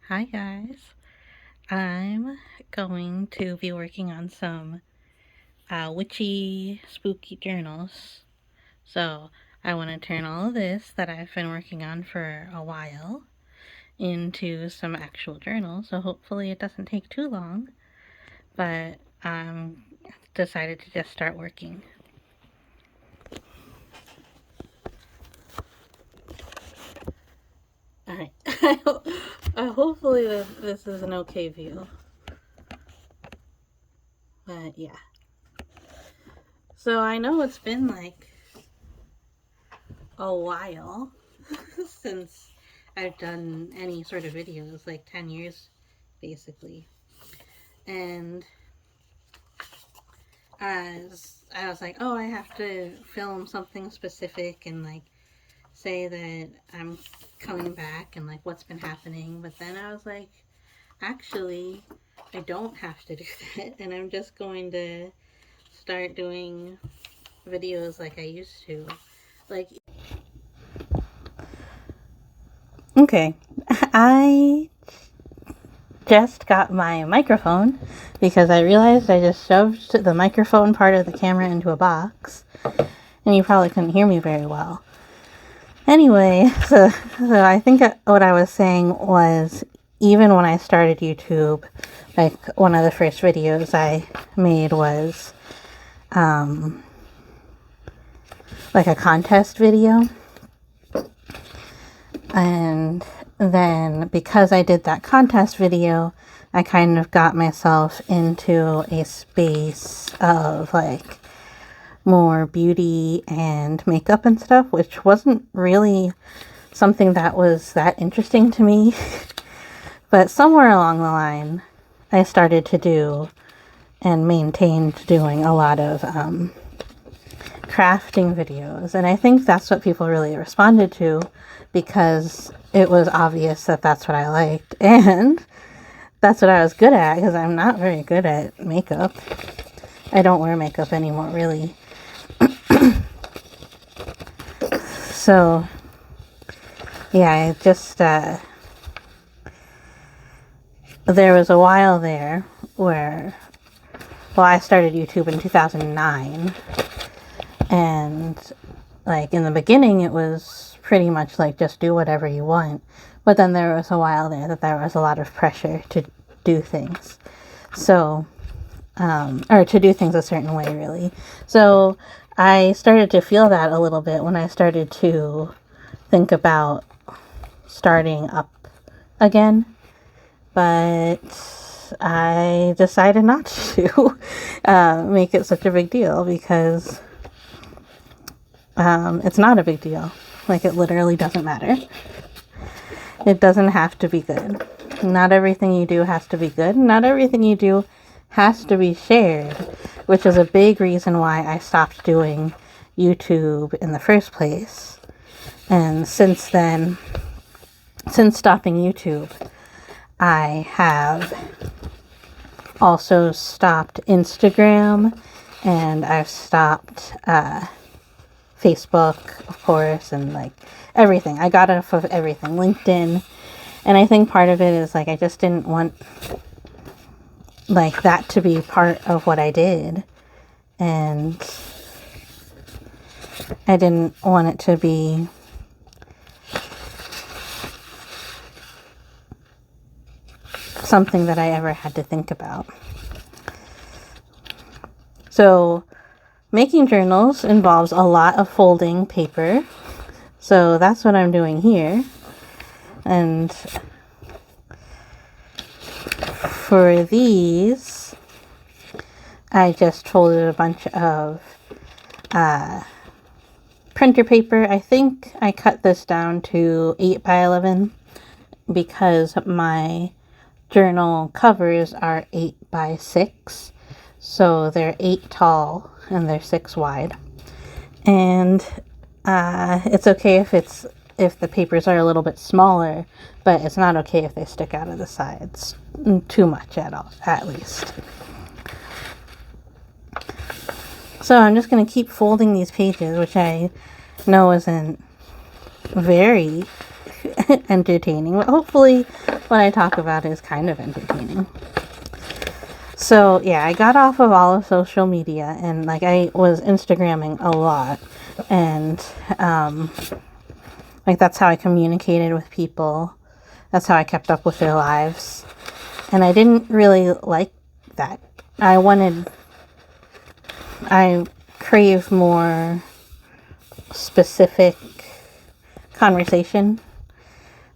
Hi guys, I'm going to be working on some witchy, spooky journals. So I want to turn all of this that I've been working on for a while into some actual journals. So hopefully it doesn't take too long, but I'm decided to just start working. Alright, hopefully this is an okay view. But yeah. So I know it's been like a while since I've done any sort of videos, like 10 years basically. And as I was like, oh, I have to film something specific and like say that I'm coming back and like what's been happening. But then I was like, actually, I don't have to do that. And I'm just going to start doing videos like I used to. Like, okay, I just got my microphone because I realized I just shoved the microphone part of the camera into a box and you probably couldn't hear me very well. Anyway, so I think what I was saying was, even when I started YouTube, like one of the first videos I made was like a contest video. And then because I did that contest video, I kind of got myself into a space of like more beauty and makeup and stuff, which wasn't really something that was that interesting to me. But somewhere along the line, I started to do and maintained doing a lot of crafting videos. And I think that's what people really responded to, because it was obvious that that's what I liked. And that's what I was good at, because I'm not very good at makeup. I don't wear makeup anymore, really. So, yeah, I just, there was a while there where, well, I started YouTube in 2009. And, like, in the beginning, it was pretty much like, just do whatever you want. But then there was a while there that there was a lot of pressure to do things. So, or to do things a certain way, really. So I started to feel that a little bit when I started to think about starting up again. But I decided not to make it such a big deal, because it's not a big deal. Like, it literally doesn't matter. It doesn't have to be good. Not everything you do has to be good. Not everything you do has to be shared, which is a big reason why I stopped doing YouTube in the first place. And since then, since stopping YouTube, I have also stopped Instagram, and I've stopped Facebook, of course, and like everything. I got off of everything, LinkedIn. And I think part of it is like, I just didn't want like that to be part of what I did. And I didn't want it to be something that I ever had to think about. So making journals involves a lot of folding paper. So that's what I'm doing here. And for these, I just folded a bunch of printer paper. I think I cut this down to 8 by 11 because my journal covers are 8 by 6. So they're 8 tall and they're 6 wide. And it's okay if the papers are a little bit smaller, but it's not okay if they stick out of the sides too much at least. So I'm just going to keep folding these pages, which I know isn't very entertaining, but hopefully what I talk about is kind of entertaining. So yeah, I got off of all of social media, and like I was Instagramming a lot, and like that's how I communicated with people. That's how I kept up with their lives. And I didn't really like that. I crave more specific conversation,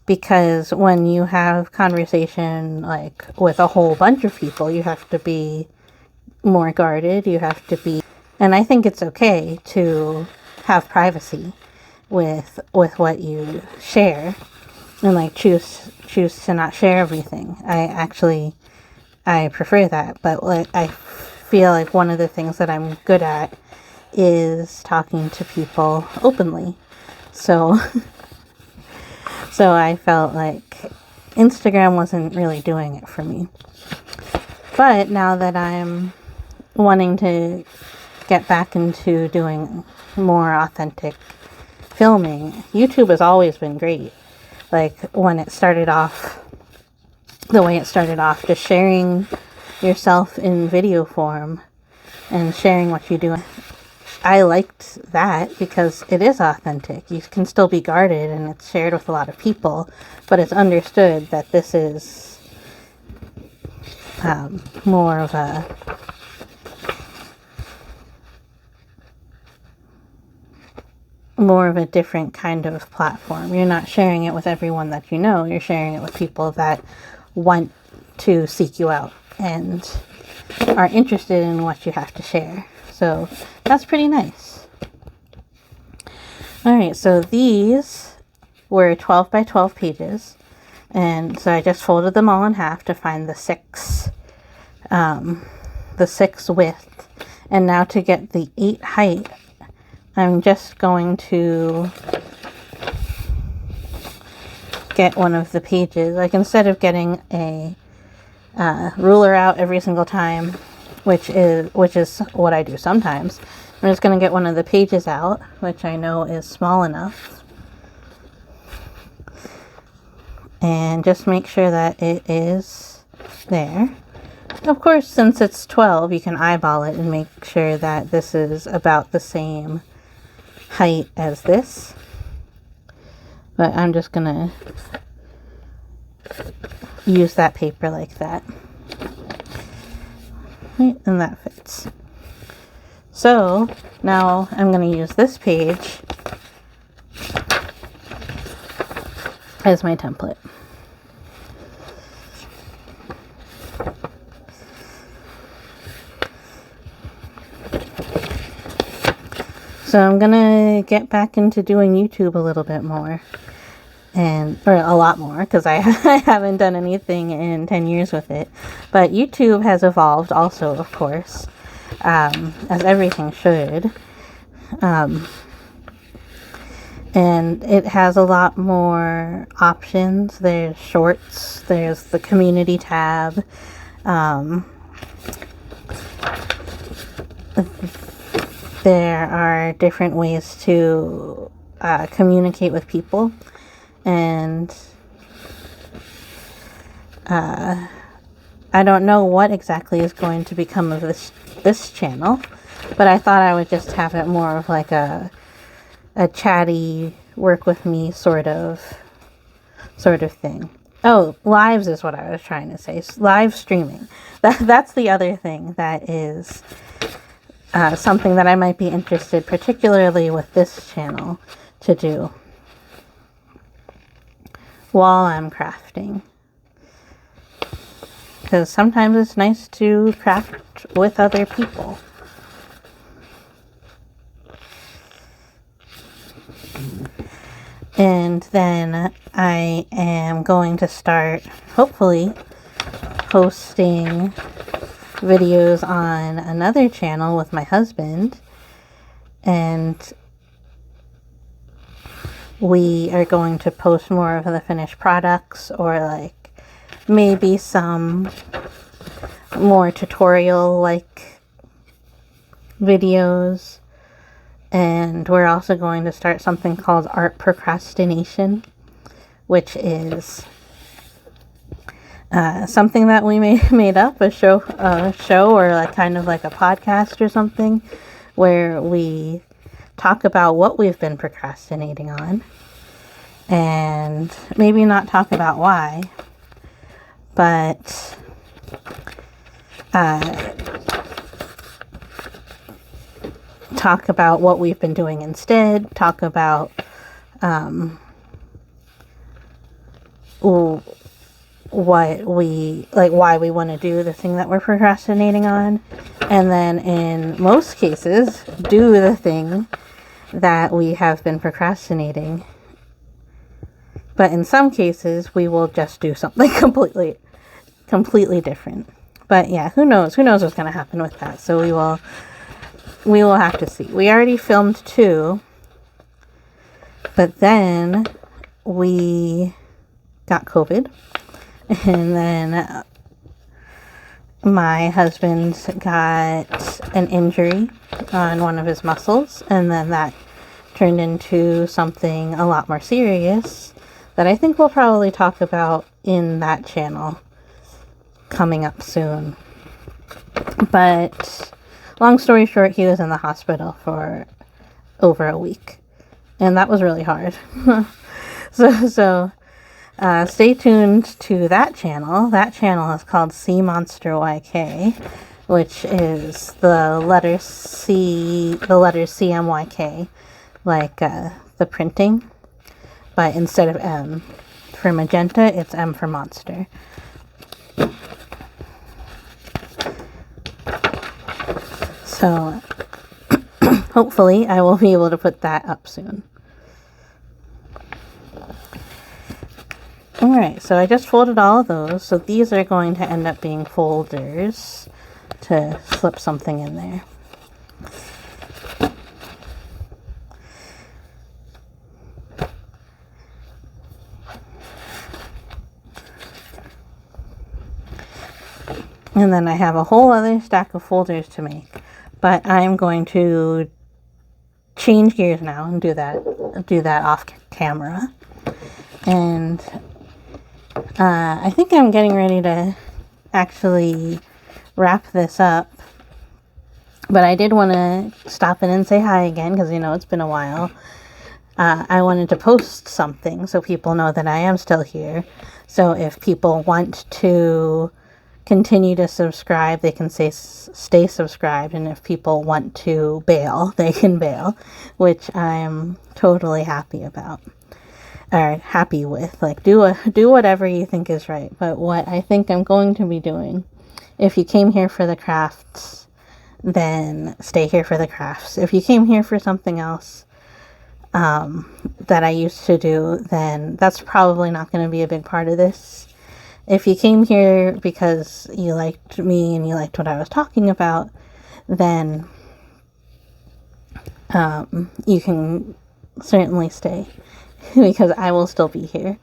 because when you have conversation like with a whole bunch of people, you have to be more guarded. And I think it's okay to have privacy with what you share, and like choose to not share everything. I prefer that, but like I feel like one of the things that I'm good at is talking to people openly. So I felt like Instagram wasn't really doing it for me. But now that I'm wanting to get back into doing more authentic filming, YouTube has always been great. Like when it started off, the way it started off, just sharing yourself in video form and sharing what you do. I liked that because it is authentic. You can still be guarded and it's shared with a lot of people, but it's understood that this is more of a different kind of platform. You're not sharing it with everyone that you know. You're sharing it with people that want to seek you out and are interested in what you have to share. So that's pretty nice. All right, so these were 12 by 12 pages. And so I just folded them all in half to find the 6 width. And now to get the 8 height, I'm just going to get one of the pages. Like instead of getting a ruler out every single time, which is what I do sometimes, I'm just going to get one of the pages out, which I know is small enough, and just make sure that it is there. Of course, since it's 12, you can eyeball it and make sure that this is about the same height as this. But I'm just gonna use that paper like that. Right, and that fits. So now I'm gonna use this page as my template. So I'm gonna get back into doing YouTube a little bit more, or a lot more, because I haven't done anything in 10 years with it. But YouTube has evolved also, of course, as everything should. And it has a lot more options. There's shorts, there's the community tab, there are different ways to communicate with people, and I don't know what exactly is going to become of this channel, but I thought I would just have it more of like a chatty, work with me sort of thing. Oh, lives is what I was trying to say. Live streaming. That's the other thing that is something that I might be interested, particularly with this channel, to do while I'm crafting. Because sometimes it's nice to craft with other people. And then I am going to start, hopefully, posting videos on another channel with my husband, and we are going to post more of the finished products, or like maybe some more tutorial like videos. And we're also going to start something called art procrastination, which is something that we made up, a show or like kind of like a podcast or something where we talk about what we've been procrastinating on, and maybe not talk about why, but talk about what we've been doing instead, talk about what we like, why we want to do the thing that we're procrastinating on, and then in most cases do the thing that we have been procrastinating. But in some cases we will just do something completely different. But yeah, who knows what's going to happen with that. So we will have to see. We already filmed 2, but then we got COVID. And then my husband got an injury on one of his muscles, and then that turned into something a lot more serious that I think we'll probably talk about in that channel coming up soon. But long story short, he was in the hospital for over a week, and that was really hard. So stay tuned to that channel. That channel is called Sea Monster YK, which is the letters CMYK, like the printing, but instead of M for magenta, it's M for monster. So hopefully I will be able to put that up soon. Alright, so I just folded all of those. So these are going to end up being folders to slip something in there. And then I have a whole other stack of folders to make. But I'm going to change gears now and do that off camera. And I think I'm getting ready to actually wrap this up. But I did want to stop in and say hi again, because it's been a while. I wanted to post something so people know that I am still here. So if people want to continue to subscribe, they can stay subscribed, and if people want to bail, they can bail, which I'm totally happy about, or happy with. Like, do whatever you think is right. But what I think I'm going to be doing, if you came here for the crafts, then stay here for the crafts. If you came here for something else that I used to do, then that's probably not going to be a big part of this. If you came here because you liked me and you liked what I was talking about, then you can certainly stay, because I will still be here.